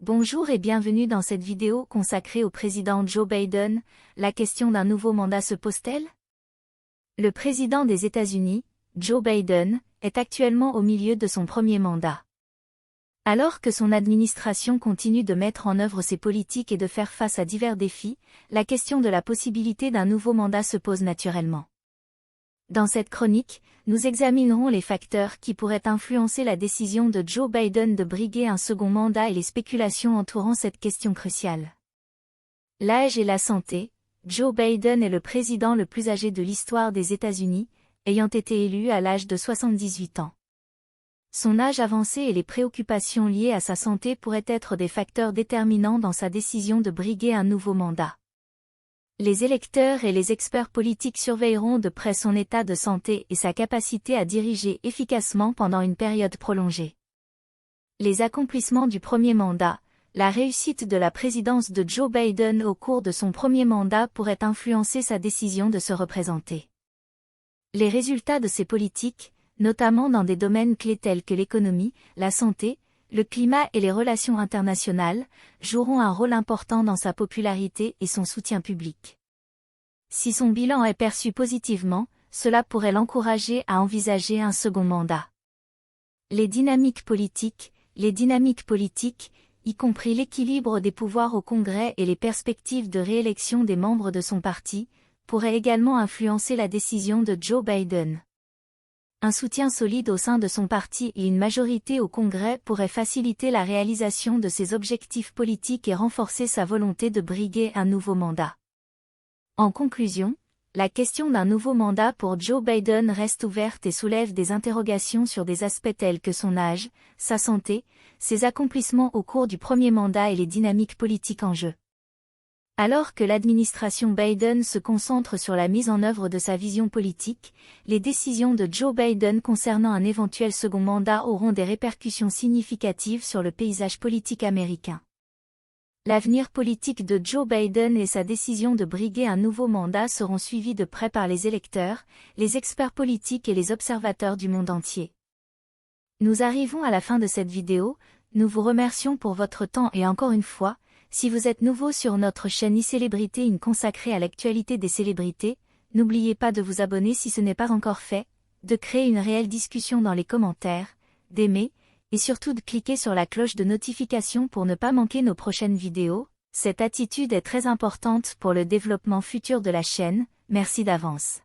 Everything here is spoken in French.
Bonjour et bienvenue dans cette vidéo consacrée au président Joe Biden. La question d'un nouveau mandat se pose-t-elle? Le président des États-Unis, Joe Biden, est actuellement au milieu de son premier mandat. Alors que son administration continue de mettre en œuvre ses politiques et de faire face à divers défis, la question de la possibilité d'un nouveau mandat se pose naturellement. Dans cette chronique, nous examinerons les facteurs qui pourraient influencer la décision de Joe Biden de briguer un second mandat et les spéculations entourant cette question cruciale. L'âge et la santé. Joe Biden est le président le plus âgé de l'histoire des États-Unis, ayant été élu à l'âge de 78 ans. Son âge avancé et les préoccupations liées à sa santé pourraient être des facteurs déterminants dans sa décision de briguer un nouveau mandat. Les électeurs et les experts politiques surveilleront de près son état de santé et sa capacité à diriger efficacement pendant une période prolongée. Les accomplissements du premier mandat. La réussite de la présidence de Joe Biden au cours de son premier mandat pourrait influencer sa décision de se représenter. Les résultats de ses politiques, notamment dans des domaines clés tels que l'économie, la santé, le climat et les relations internationales, joueront un rôle important dans sa popularité et son soutien public. Si son bilan est perçu positivement, cela pourrait l'encourager à envisager un second mandat. Les dynamiques politiques, y compris l'équilibre des pouvoirs au Congrès et les perspectives de réélection des membres de son parti, pourraient également influencer la décision de Joe Biden. Un soutien solide au sein de son parti et une majorité au Congrès pourraient faciliter la réalisation de ses objectifs politiques et renforcer sa volonté de briguer un nouveau mandat. En conclusion, la question d'un nouveau mandat pour Joe Biden reste ouverte et soulève des interrogations sur des aspects tels que son âge, sa santé, ses accomplissements au cours du premier mandat et les dynamiques politiques en jeu. Alors que l'administration Biden se concentre sur la mise en œuvre de sa vision politique, les décisions de Joe Biden concernant un éventuel second mandat auront des répercussions significatives sur le paysage politique américain. L'avenir politique de Joe Biden et sa décision de briguer un nouveau mandat seront suivis de près par les électeurs, les experts politiques et les observateurs du monde entier. Nous arrivons à la fin de cette vidéo, nous vous remercions pour votre temps et encore une fois, si vous êtes nouveau sur notre chaîne iCélébrité consacrée à l'actualité des célébrités, n'oubliez pas de vous abonner si ce n'est pas encore fait, de créer une réelle discussion dans les commentaires, d'aimer, et surtout de cliquer sur la cloche de notification pour ne pas manquer nos prochaines vidéos. Cette attitude est très importante pour le développement futur de la chaîne, merci d'avance.